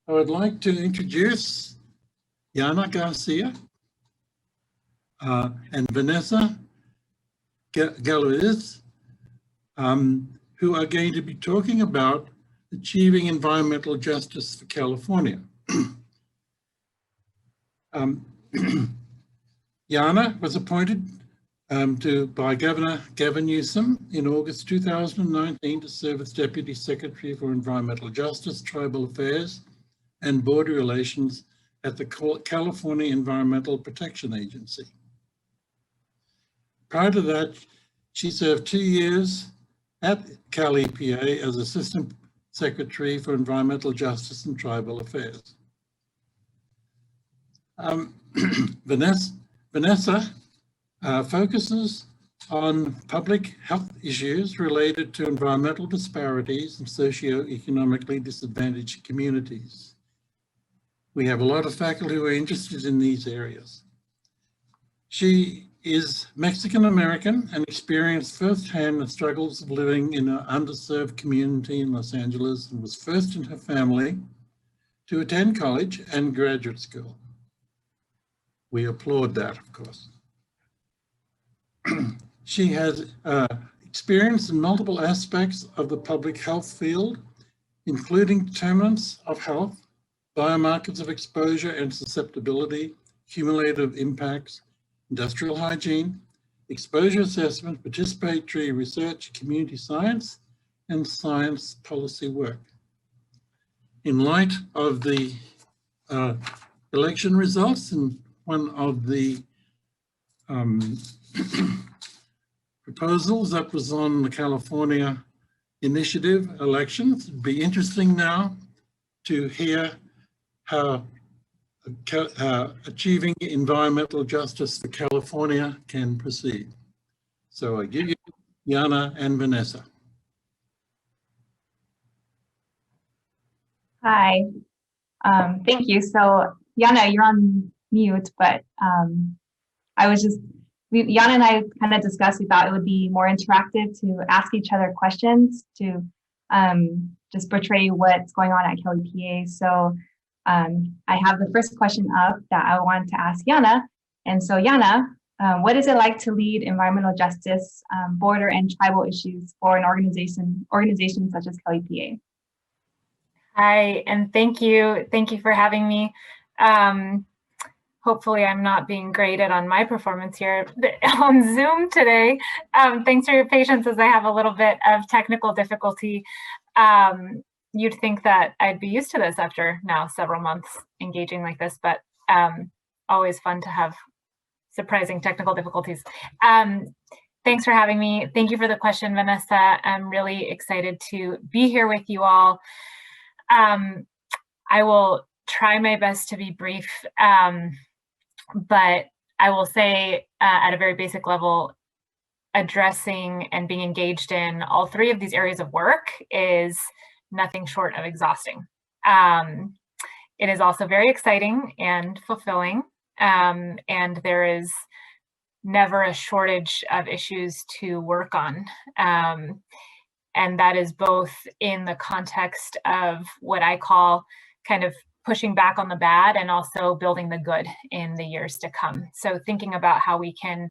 I would like to introduce Yana Garcia and Vanessa Galavz, who are going to be talking about achieving environmental justice for California. Yana was appointed by Governor Gavin Newsom in August 2019 to serve as Deputy Secretary for Environmental Justice, Tribal Affairs, and Border Relations at the California Environmental Protection Agency. Prior to that, she served 2 years at CalEPA as Assistant Secretary for Environmental Justice and Tribal Affairs. Vanessa focuses on public health issues related to environmental disparities and socioeconomically disadvantaged communities. We have a lot of faculty who are interested in these areas. She is Mexican-American and experienced firsthand the struggles of living in an underserved community in Los Angeles, and was first in her family to attend college and graduate school. We applaud that, of course. She has experience in multiple aspects of the public health field, including determinants of health, biomarkers of exposure and susceptibility, cumulative impacts, industrial hygiene, exposure assessment, participatory research, community science, and science policy work. In light of the election results and one of the proposals that was on the California initiative elections, it'd be interesting now to hear how achieving environmental justice for California can proceed. So I give you Yana and Vanessa. Hi, thank you. So Yana, you're on mute, but Yana and I kind of discussed, we thought it would be more interactive to ask each other questions to just portray what's going on at CalEPA. So I have the first question up that I want to ask Yana. And so Yana, what is it like to lead environmental justice, border and tribal issues for an organization such as CalEPA? Hi, and thank you. Thank you for having me. Hopefully I'm not being graded on my performance here on Zoom today. Thanks for your patience as I have a little bit of technical difficulty. You'd think that I'd be used to this after now several months engaging like this, but always fun to have surprising technical difficulties. Thanks for having me. Thank you for the question, Vanessa. I'm really excited to be here with you all. I will try my best to be brief, but I will say at a very basic level, addressing and being engaged in all three of these areas of work is nothing short of exhausting. It is also very exciting and fulfilling, and there is never a shortage of issues to work on. And that is both in the context of what I call kind of pushing back on the bad and also building the good in the years to come. So thinking about how we can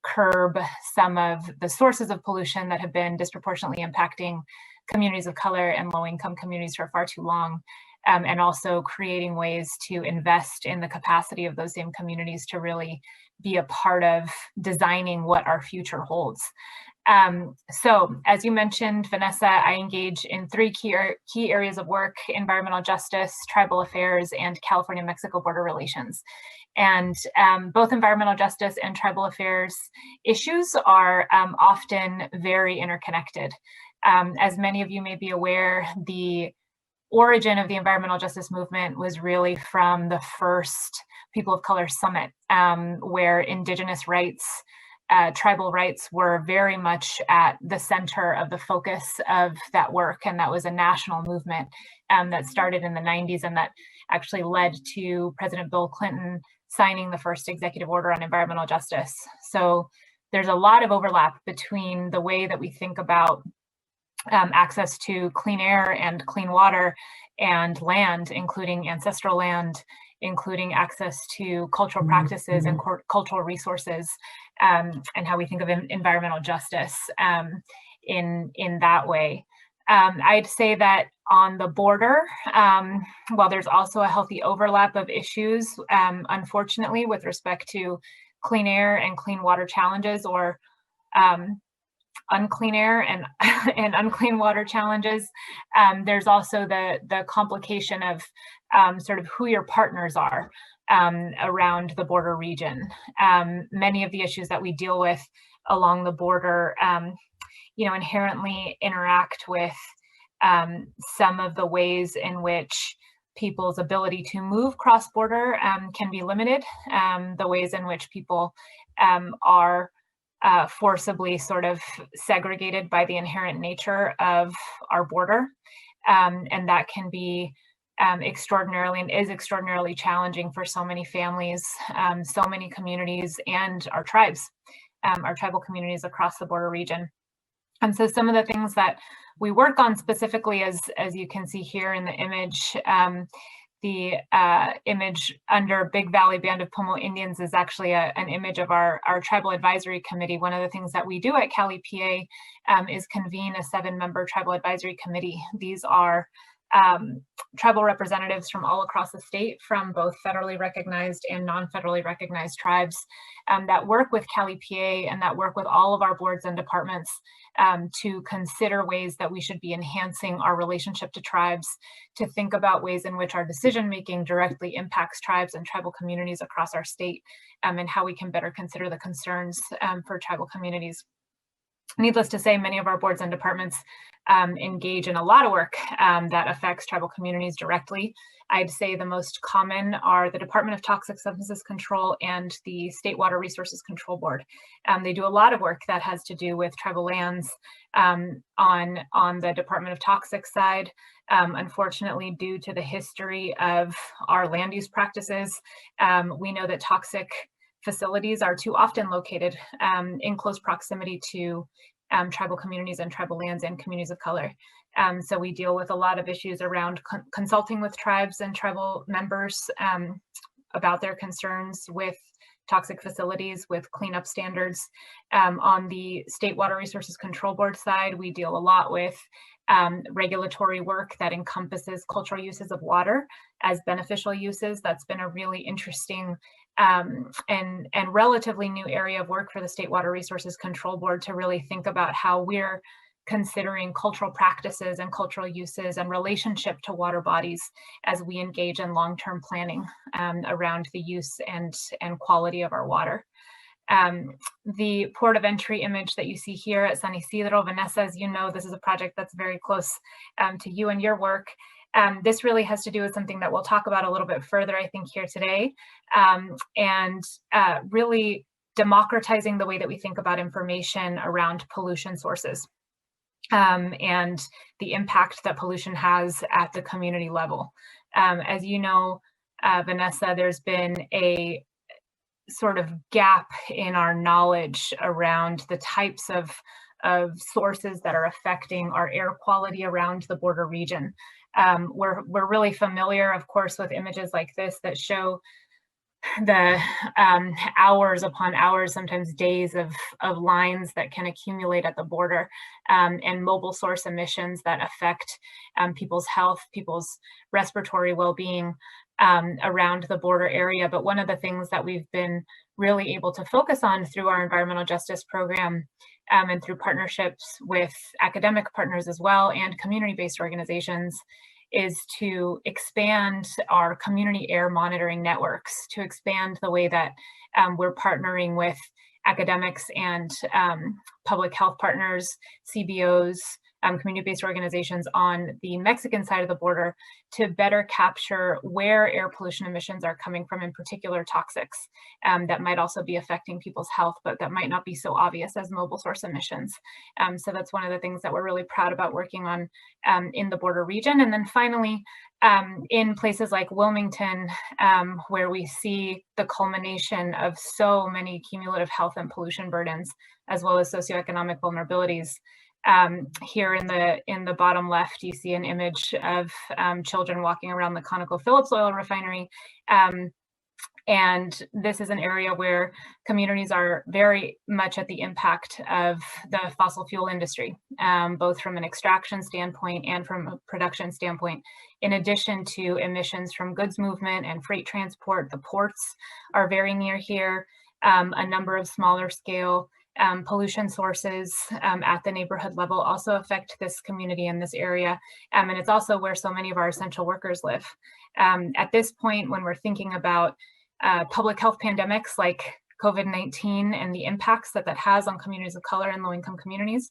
curb some of the sources of pollution that have been disproportionately impacting communities of color and low-income communities for far too long, and also creating ways to invest in the capacity of those same communities to really be a part of designing what our future holds. So as you mentioned, Vanessa, I engage in three key areas of work: environmental justice, tribal affairs, and California-Mexico border relations. And both environmental justice and tribal affairs issues are often very interconnected. As many of you may be aware, the origin of the environmental justice movement was really from the first People of Color Summit, where Indigenous rights, tribal rights were very much at the center of the focus of that work. And that was a national movement that started in the 90s and that actually led to President Bill Clinton signing the first executive order on environmental justice. So there's a lot of overlap between the way that we think about access to clean air and clean water and land, including ancestral land, including access to cultural practices and cultural resources, and how we think of environmental justice in that way. I'd say that on the border, while there's also a healthy overlap of issues, unfortunately, with respect to clean air and clean water challenges, or unclean air and unclean water challenges, there's also the complication of sort of who your partners are around the border region. Many of the issues that we deal with along the border, inherently interact with some of the ways in which people's ability to move cross-border can be limited, the ways in which people are forcibly sort of segregated by the inherent nature of our border. And that can be extraordinarily and is extraordinarily challenging for so many families, so many communities, and our tribes, our tribal communities across the border region. And so some of the things that we work on specifically, as you can see here in the image, the image under Big Valley Band of Pomo Indians is actually an image of our Tribal Advisory Committee. One of the things that we do at CalEPA is convene a 7-member Tribal Advisory Committee. These are tribal representatives from all across the state, from both federally recognized and non-federally recognized tribes that work with CalEPA and that work with all of our boards and departments to consider ways that we should be enhancing our relationship to tribes, to think about ways in which our decision-making directly impacts tribes and tribal communities across our state, and how we can better consider the concerns for tribal communities. Needless to say, many of our boards and departments engage in a lot of work that affects tribal communities directly. I'd say the most common are the Department of Toxic Substances Control and the State Water Resources Control Board. They do a lot of work that has to do with tribal lands on the Department of Toxic side. Unfortunately, due to the history of our land use practices, we know that toxic facilities are too often located in close proximity to tribal communities and tribal lands and communities of color. So we deal with a lot of issues around consulting with tribes and tribal members about their concerns with toxic facilities, with cleanup standards. On the State Water Resources Control Board side, we deal a lot with regulatory work that encompasses cultural uses of water as beneficial uses. That's been a really interesting and relatively new area of work for the State Water Resources Control Board to really think about how we're considering cultural practices and cultural uses and relationship to water bodies as we engage in long-term planning around the use and quality of our water. The port of entry image that you see here at San Isidro, Vanessa, as you know, this is a project that's very close to you and your work. This really has to do with something that we'll talk about a little bit further, I think, here today, and really democratizing the way that we think about information around pollution sources and the impact that pollution has at the community level. As you know, Vanessa, there's been a sort of gap in our knowledge around the types of sources that are affecting our air quality around the border region. We're really familiar, of course, with images like this that show the hours upon hours, sometimes days of lines that can accumulate at the border, and mobile source emissions that affect people's health, people's respiratory well-being around the border area. But one of the things that we've been really able to focus on through our environmental justice program and through partnerships with academic partners as well and community-based organizations is to expand our community air monitoring networks, to expand the way that we're partnering with academics and public health partners, CBOs, community-based organizations on the Mexican side of the border to better capture where air pollution emissions are coming from, in particular toxics that might also be affecting people's health, but that might not be so obvious as mobile source emissions. So that's one of the things that we're really proud about working on in the border region. And then finally, in places like Wilmington, where we see the culmination of so many cumulative health and pollution burdens, as well as socioeconomic vulnerabilities, Here in the bottom left, you see an image of children walking around the ConocoPhillips oil refinery. And this is an area where communities are very much at the impact of the fossil fuel industry, both from an extraction standpoint and from a production standpoint. In addition to emissions from goods movement and freight transport, the ports are very near here. A number of smaller scale pollution sources at the neighborhood level also affect this community in this area. And it's also where so many of our essential workers live. At this point, when we're thinking about public health pandemics like COVID-19 and the impacts that has on communities of color and low-income communities,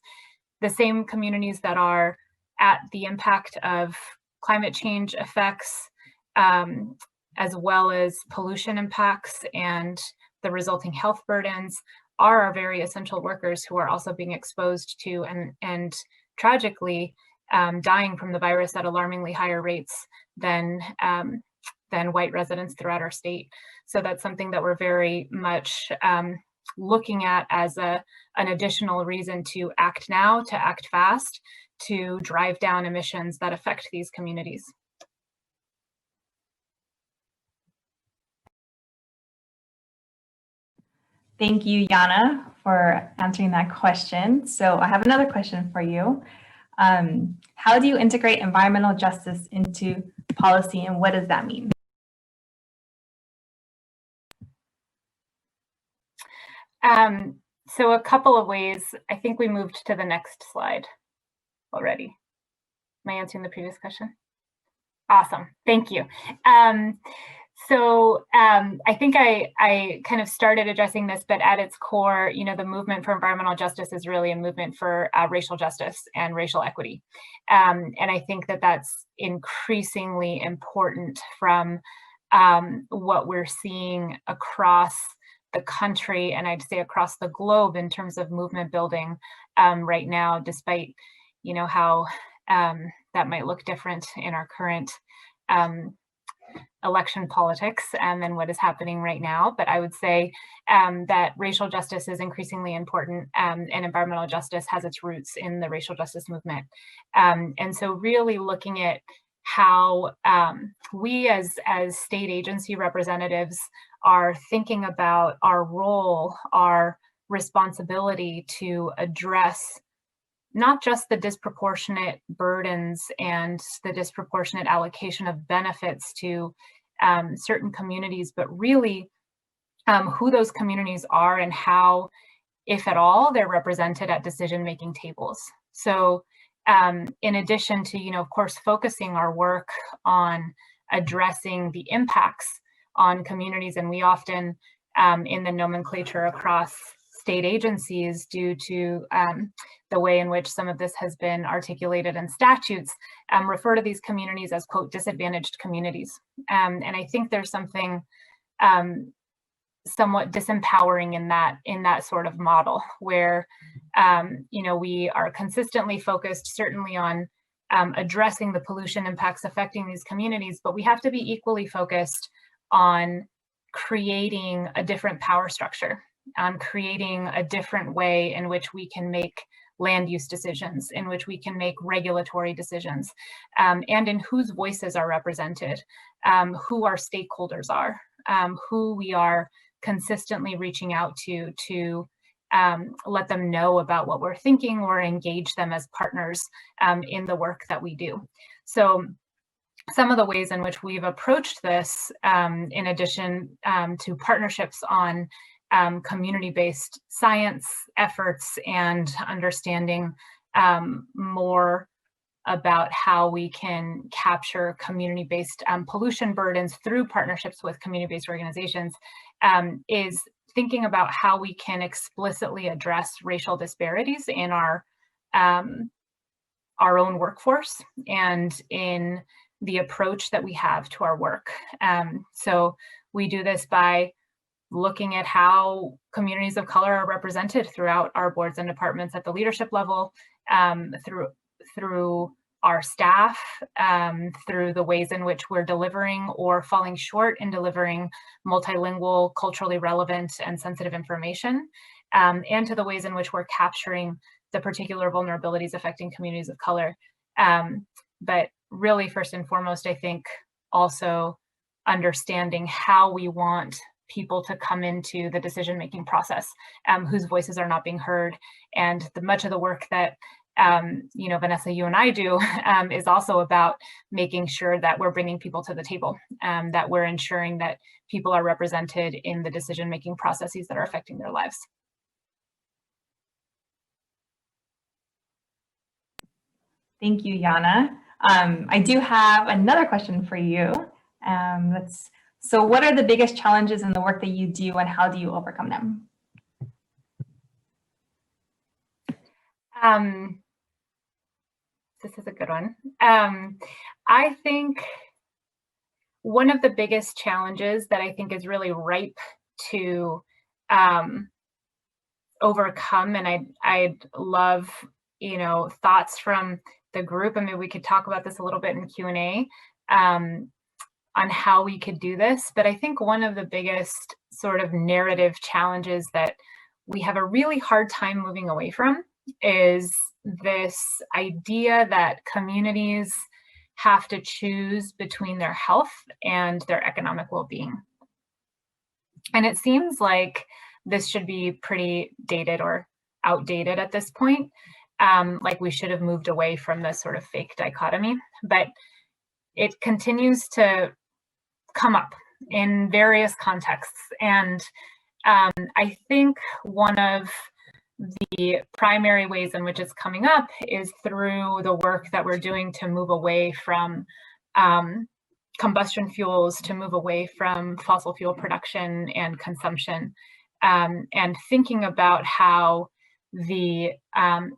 the same communities that are at the impact of climate change effects, as well as pollution impacts and the resulting health burdens, are our very essential workers who are also being exposed to and tragically dying from the virus at alarmingly higher rates than white residents throughout our state. So that's something that we're very much looking at as an additional reason to act now, to act fast, to drive down emissions that affect these communities. Thank you, Yana, for answering that question. So I have another question for you. How do you integrate environmental justice into policy, and what does that mean? So a couple of ways. I think we moved to the next slide already. Am I answering the previous question? Awesome, thank you. So I think I kind of started addressing this, but at its core, the movement for environmental justice is really a movement for racial justice and racial equity. And I think that that's increasingly important from what we're seeing across the country, and I'd say across the globe in terms of movement building right now, despite, how that might look different in our current election politics than what is happening right now. But I would say that racial justice is increasingly important, and environmental justice has its roots in the racial justice movement. And so really looking at how we as state agency representatives are thinking about our role, our responsibility to address not just the disproportionate burdens and the disproportionate allocation of benefits to certain communities, but really who those communities are and how, if at all, they're represented at decision-making tables. So in addition to, of course, focusing our work on addressing the impacts on communities, and we often in the nomenclature across state agencies, due to the way in which some of this has been articulated in statutes, refer to these communities as, quote, disadvantaged communities. And I think there's something somewhat disempowering in that sort of model, where we are consistently focused certainly on addressing the pollution impacts affecting these communities, but we have to be equally focused on creating a different power structure, on creating a different way in which we can make land use decisions, in which we can make regulatory decisions, and in whose voices are represented, who our stakeholders are, who we are consistently reaching out to let them know about what we're thinking or engage them as partners in the work that we do. So some of the ways in which we've approached this, in addition to partnerships on community-based science efforts and understanding more about how we can capture community-based pollution burdens through partnerships with community-based organizations, is thinking about how we can explicitly address racial disparities in our own workforce and in the approach that we have to our work. So we do this by looking at how communities of color are represented throughout our boards and departments at the leadership level, through our staff, through the ways in which we're delivering or falling short in delivering multilingual, culturally relevant and sensitive information, and to the ways in which we're capturing the particular vulnerabilities affecting communities of color. But really, first and foremost, I think also understanding how we want people to come into the decision-making process, whose voices are not being heard. And much of the work that Vanessa, you and I do is also about making sure that we're bringing people to the table, that we're ensuring that people are represented in the decision-making processes that are affecting their lives. Thank you, Yana. I do have another question for you. So what are the biggest challenges in the work that you do, and how do you overcome them? This is a good one. I think one of the biggest challenges that I think is really ripe to overcome, and I'd love, thoughts from the group, and maybe we could talk about this a little bit in Q&A, on how we could do this. But I think one of the biggest sort of narrative challenges that we have a really hard time moving away from is this idea that communities have to choose between their health and their economic well-being. And it seems like this should be pretty dated or outdated at this point. Like we should have moved away from this sort of fake dichotomy, but it continues to come up in various contexts. And I think one of the primary ways in which it's coming up is through the work that we're doing to move away from combustion fuels, to move away from fossil fuel production and consumption, and thinking about how the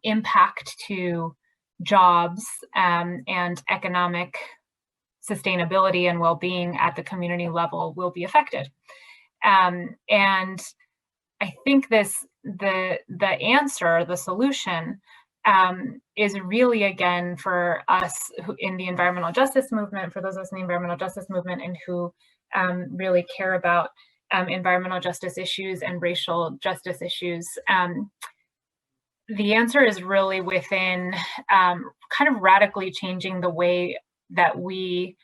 impact to jobs and economic sustainability and well-being at the community level will be affected. And I think the answer, the solution, is really, again, for us in the environmental justice movement, for those of us in the environmental justice movement and who really care about environmental justice issues and racial justice issues, the answer is really within kind of radically changing the way that we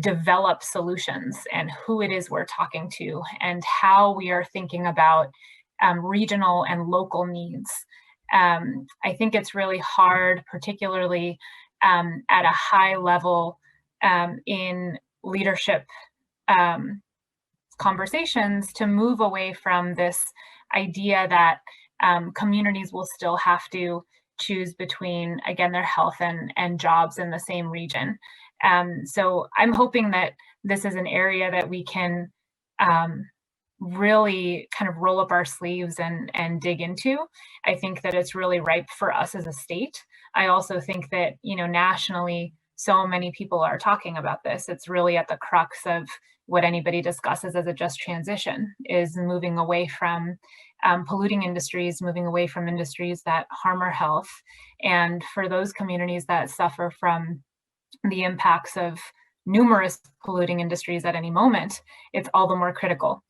develop solutions and who it is we're talking to and how we are thinking about regional and local needs. I think it's really hard, particularly at a high level in leadership conversations, to move away from this idea that communities will still have to choose between, again, their health and jobs in the same region. So I'm hoping that this is an area that we can really kind of roll up our sleeves and dig into. I think that it's really ripe for us as a state. I also think that, nationally, so many people are talking about this. It's really at the crux of what anybody discusses as a just transition, is moving away from polluting industries, moving away from industries that harm our health. And for those communities that suffer from the impacts of numerous polluting industries at any moment, it's all the more critical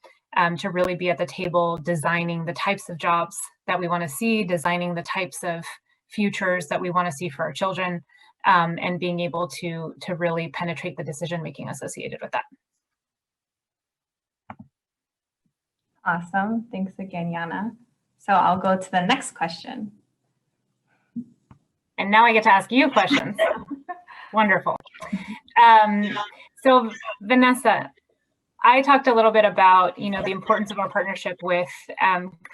to really be at the table designing the types of jobs that we want to see, designing the types of futures that we want to see for our children, and being able to really penetrate the decision-making associated with that. Awesome. Thanks again, Yana. So I'll go to the next question. And now I get to ask you questions. Wonderful. So Vanessa, I talked a little bit about, the importance of our partnership with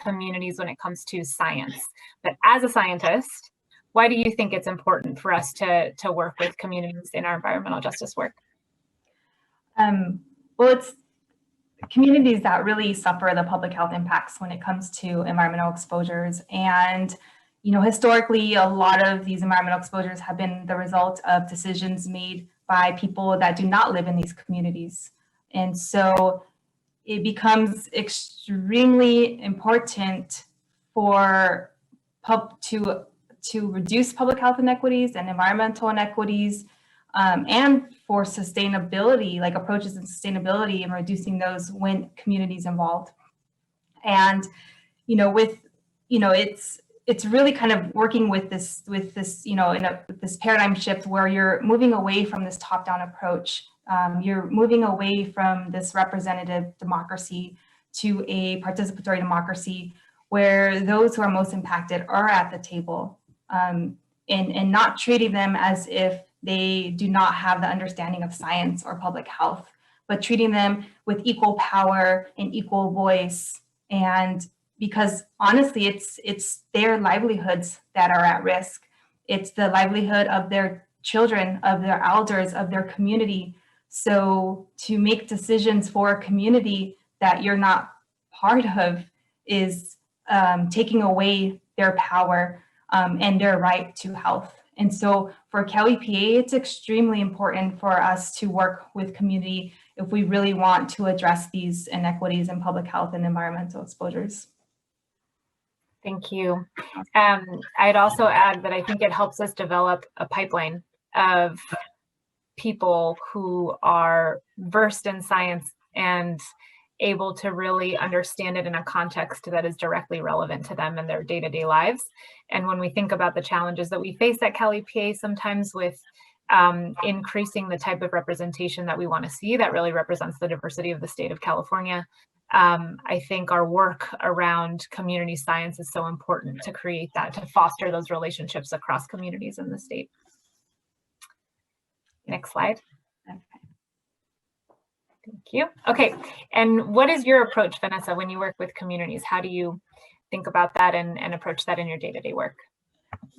communities when it comes to science. But as a scientist, why do you think it's important for us to work with communities in our environmental justice work? Well, it's communities that really suffer the public health impacts when it comes to environmental exposures. And, historically, a lot of these environmental exposures have been the result of decisions made by people that do not live in these communities. And so it becomes extremely important for to reduce public health inequities and environmental inequities, and for sustainability, like approaches in sustainability and reducing those when communities involved. And, it's really kind of working with this, you know, with this paradigm shift where you're moving away from this top-down approach. You're moving away from this representative democracy to a participatory democracy where those who are most impacted are at the table, and not treating them as if they do not have the understanding of science or public health, but treating them with equal power and equal voice. And because honestly, it's their livelihoods that are at risk. It's the livelihood of their children, of their elders, of their community. So to make decisions for a community that you're not part of is taking away their power and their right to health. And so for CalEPA, it's extremely important for us to work with community if we really want to address these inequities in public health and environmental exposures. Thank you. I'd also add that I think it helps us develop a pipeline of people who are versed in science and able to really understand it in a context that is directly relevant to them and their day-to-day lives. And when we think about the challenges that we face at CalEPA, sometimes with increasing the type of representation that we want to see that really represents the diversity of the state of California, I think our work around community science is so important to create that, to foster those relationships across communities in the state. Next slide. Okay. Thank you. Okay, and what is your approach, Vanessa, when you work with communities? How do you think about that and approach that in your day-to-day work?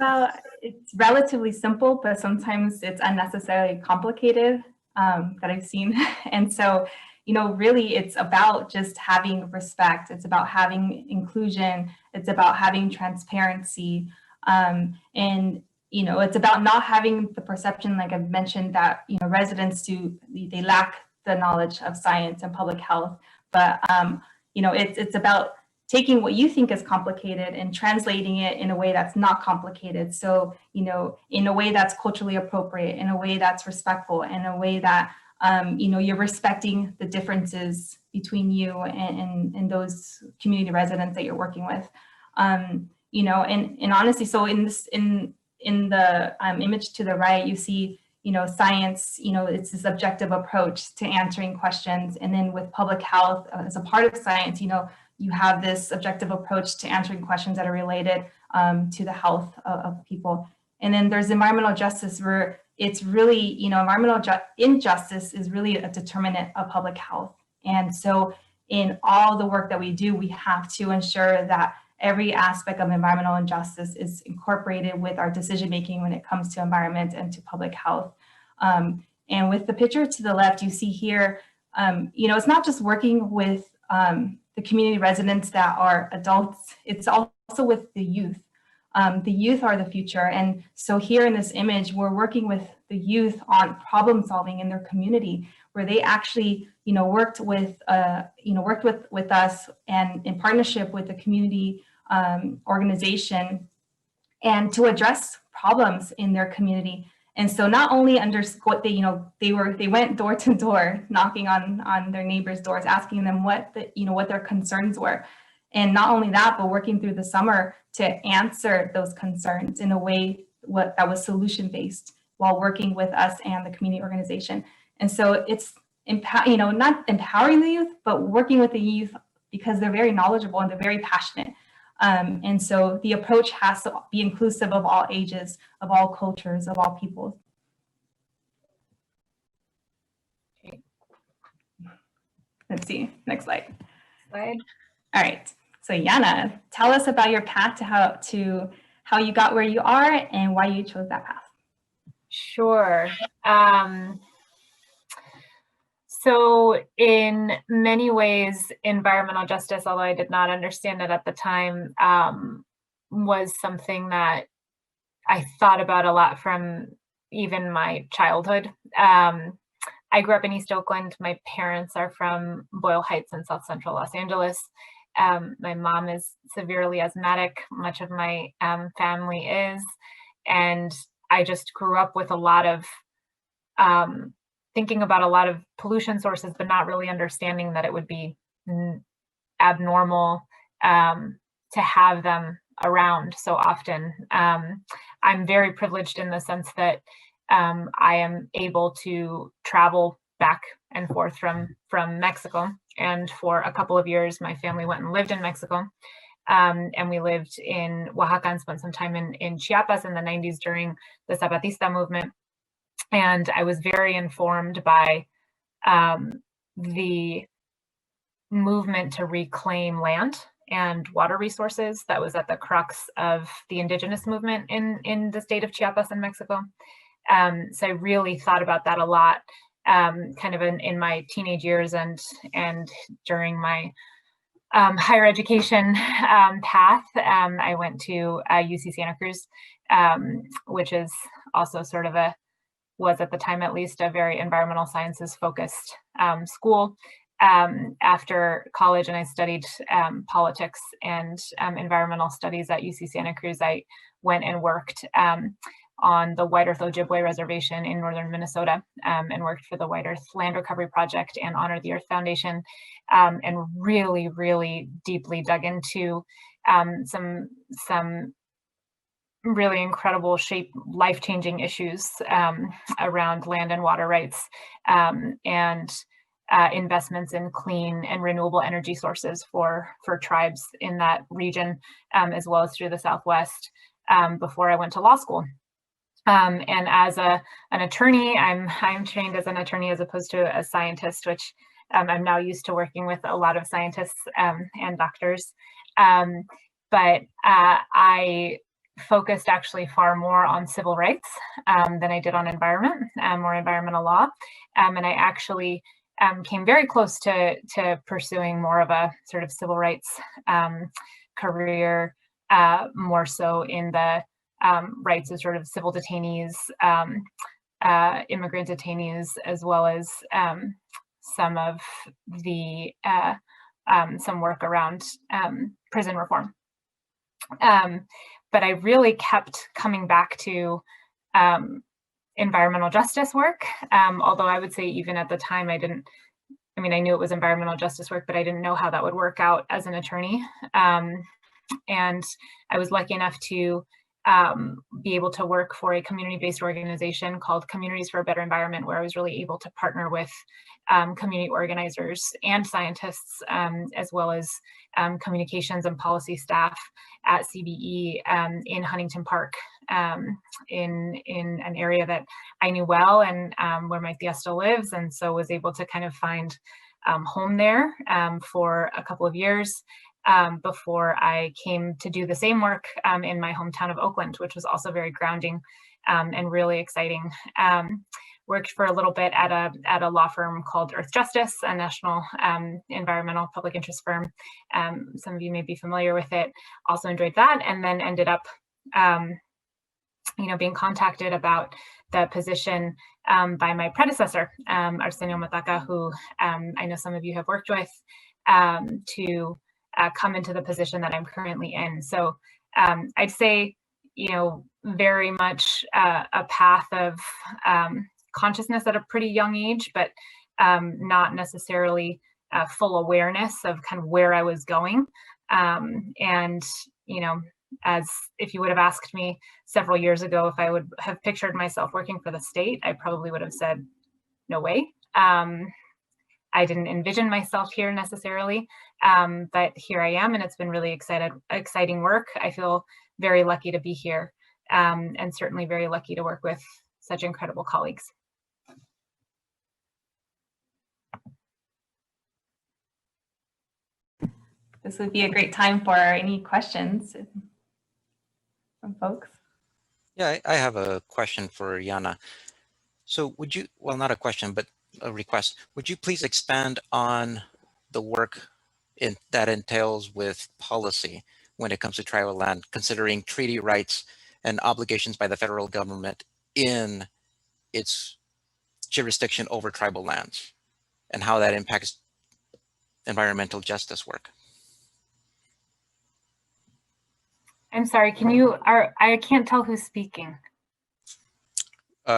Well, it's relatively simple, but sometimes it's unnecessarily complicated that I've seen. And so, you know, really it's about just having respect. It's about having inclusion. It's about having transparency. And, you know, it's about not having the perception, like I've mentioned, that, you know, residents they lack the knowledge of science and public health. But, you know, it's about taking what you think is complicated and translating it in a way that's not complicated. So, you know, in a way that's culturally appropriate, in a way that's respectful, in a way that, you know, you're respecting the differences between you and those community residents that you're working with. You know, and honestly, so in the image to the right, you see, you know, science, you know, it's this objective approach to answering questions. And then with public health as a part of science, you know, you have this objective approach to answering questions that are related to the health of people. And then there's environmental justice, where it's really, you know, environmental injustice is really a determinant of public health. And so in all the work that we do, we have to ensure that every aspect of environmental injustice is incorporated with our decision-making when it comes to environment and to public health. And with the picture to the left, you see here, you know, it's not just working with the community residents that are adults, it's also with the youth. The youth are the future. And so here in this image, we're working with the youth on problem solving in their community, where they actually, you know, worked with us and in partnership with the community organization, and to address problems in their community. And so not only they went door to door, knocking on their neighbors' doors, asking them what their concerns were. And not only that, but working through the summer to answer those concerns in a way that was solution-based, while working with us and the community organization. And so it's not empowering the youth, but working with the youth because they're very knowledgeable and they're very passionate. And so the approach has to be inclusive of all ages, of all cultures, of all peoples. Okay. Let's see, next slide. Slide. All right, so Yana, tell us about your path to how you got where you are and why you chose that path. Sure. So in many ways, environmental justice, although I did not understand it at the time, was something that I thought about a lot from even my childhood. I grew up in East Oakland. My parents are from Boyle Heights in South Central Los Angeles. My mom is severely asthmatic. Much of my family is. And I just grew up with a lot of thinking about a lot of pollution sources, but not really understanding that it would be abnormal to have them around so often. I'm very privileged in the sense that I am able to travel back and forth from Mexico. And for a couple of years, my family went and lived in Mexico. And we lived in Oaxaca and spent some time in Chiapas in the 90s during the Zapatista movement. And I was very informed by the movement to reclaim land and water resources that was at the crux of the indigenous movement in the state of Chiapas in Mexico. So I really thought about that a lot, kind of in my teenage years and during my higher education path. I went to UC Santa Cruz, which is also sort of was at the time at least a very environmental sciences focused school. After college, and I studied politics and environmental studies at UC Santa Cruz, I went and worked on the White Earth Ojibwe Reservation in northern Minnesota, and worked for the White Earth Land Recovery Project and Honor the Earth Foundation, and really, really deeply dug into some really incredible, life-changing issues around land and water rights, and investments in clean and renewable energy sources for tribes in that region, as well as through the Southwest, before I went to law school. And as an attorney, I'm trained as an attorney as opposed to a scientist, which I'm now used to working with a lot of scientists and doctors. But I focused actually far more on civil rights than I did on environment or environmental law. And I actually came very close to pursuing more of a sort of civil rights career, more so in the rights of sort of civil detainees, immigrant detainees, as well as some of the some work around prison reform. But I really kept coming back to environmental justice work, although I would say even at the time I knew it was environmental justice work, but I didn't know how that would work out as an attorney. And I was lucky enough to be able to work for a community-based organization called Communities for a Better Environment, where I was really able to partner with community organizers and scientists, as well as communications and policy staff at CBE in Huntington Park, in an area that I knew well, and where my tía still lives, and so was able to kind of find home there for a couple of years. Before I came to do the same work in my hometown of Oakland, which was also very grounding and really exciting. Worked for a little bit at a law firm called Earthjustice, a national environmental public interest firm. Some of you may be familiar with it. Also enjoyed that, and then ended up, being contacted about the position by my predecessor, Arsenio Mataca, who I know some of you have worked with, to come into the position that I'm currently in. So I'd say, very much a path of consciousness at a pretty young age, but not necessarily full awareness of kind of where I was going. And, as if you would have asked me several years ago if I would have pictured myself working for the state, I probably would have said, no way. I didn't envision myself here necessarily, but here I am, and it's been really exciting work. I feel very lucky to be here, and certainly very lucky to work with such incredible colleagues. This would be a great time for any questions from folks. Yeah, I have a question for Yana. So would you, well, not a question, but a request. Would you please expand on the work that entails with policy when it comes to tribal land, considering treaty rights and obligations by the federal government in its jurisdiction over tribal lands, and how that impacts environmental justice work? I'm sorry, I can't tell who's speaking.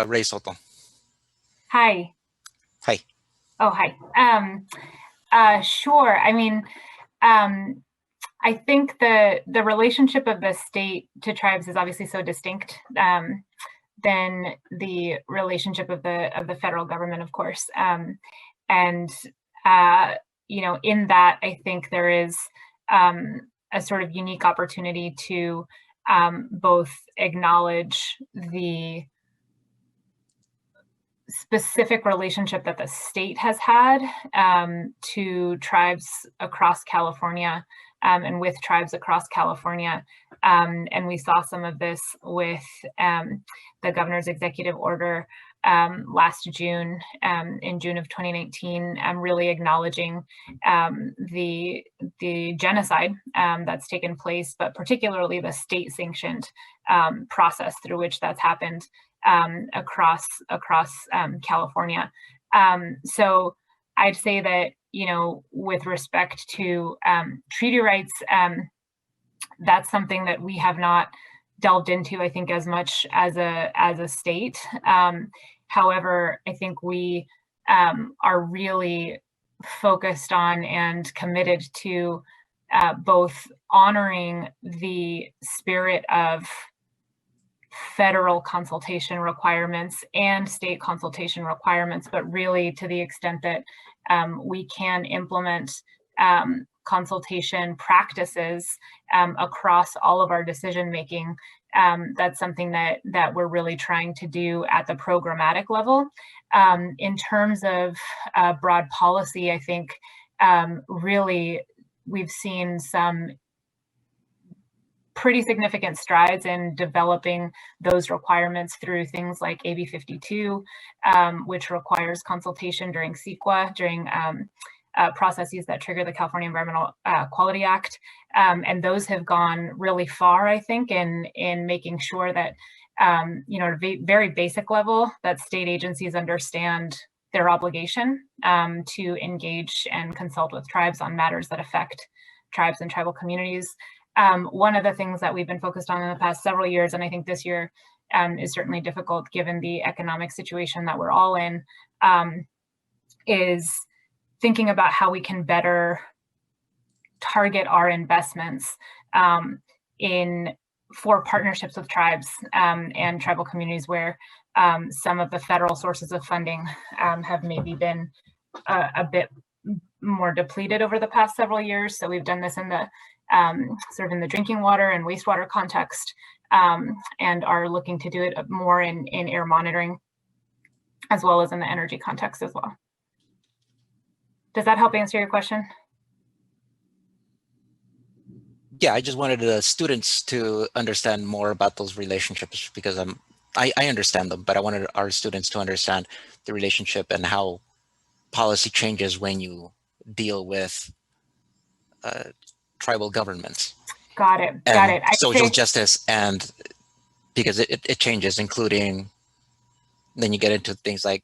Ray Soto. Hi. Hi. Oh, hi. Sure. I mean, I think the relationship of the state to tribes is obviously so distinct than the relationship of the federal government, of course. You know, in that, I think there is a sort of unique opportunity to both acknowledge the specific relationship that the state has had to tribes across California and with tribes across California. And we saw some of this with the governor's executive order last June, in June of 2019, really acknowledging the genocide that's taken place, but particularly the state-sanctioned process through which that's happened across California. So I'd say that, you know, with respect to treaty rights, that's something that we have not delved into, I think, as much as a state. However, I think we are really focused on and committed to both honoring the spirit of federal consultation requirements and state consultation requirements, but really to the extent that we can implement consultation practices across all of our decision making. That's something that we're really trying to do at the programmatic level. In terms of broad policy, I think really we've seen some pretty significant strides in developing those requirements through things like AB 52, which requires consultation during CEQA, during processes that trigger the California Environmental Quality Act. And those have gone really far, I think, in making sure that, you know, at a very basic level, that state agencies understand their obligation to engage and consult with tribes on matters that affect tribes and tribal communities. One of the things that we've been focused on in the past several years, and I think this year is certainly difficult given the economic situation that we're all in, is thinking about how we can better target our investments for partnerships with tribes and tribal communities where some of the federal sources of funding have maybe been a bit more depleted over the past several years. So we've done this in the sort of in the drinking water and wastewater context, and are looking to do it more in air monitoring, as well as in the energy context as well. Does that help answer your question? Yeah, I just wanted the students to understand more about those relationships, because I understand them, but I wanted our students to understand the relationship and how policy changes when you deal with tribal governments. Got it. Social justice, and because it changes, including then you get into things like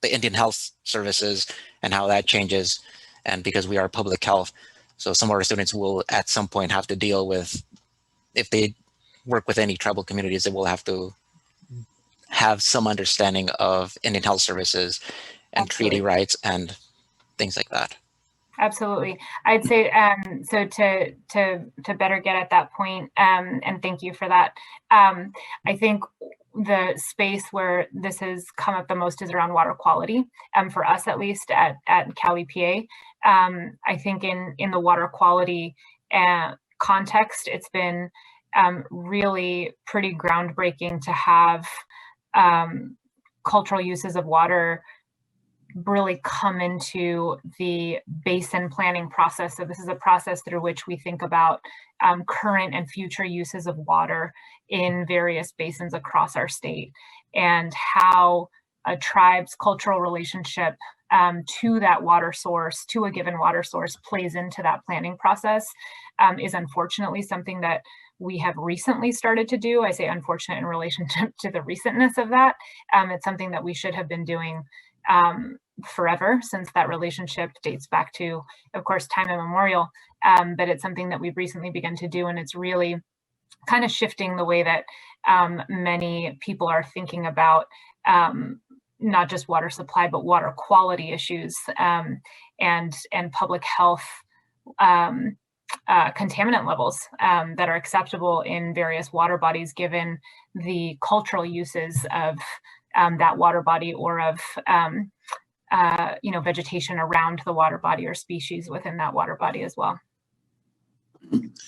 the Indian Health Services and how that changes, and because we are public health, so some of our students will at some point have to deal with, if they work with any tribal communities, they will have to have some understanding of Indian Health Services and treaty rights and things like that. Absolutely. I'd say, so to better get at that point, and thank you for that, I think the space where this has come up the most is around water quality, for us at least at CalEPA. I think in the water quality context, it's been really pretty groundbreaking to have cultural uses of water really come into the basin planning process. So this is a process through which we think about current and future uses of water in various basins across our state, and how a tribe's cultural relationship to that water source, to a given water source, plays into that planning process is unfortunately something that we have recently started to do. I say unfortunate in relationship to the recentness of that. It's something that we should have been doing forever, since that relationship dates back to, of course, time immemorial, but it's something that we've recently begun to do, and it's really kind of shifting the way that many people are thinking about not just water supply, but water quality issues and public health contaminant levels that are acceptable in various water bodies given the cultural uses of that water body or of vegetation around the water body or species within that water body as well.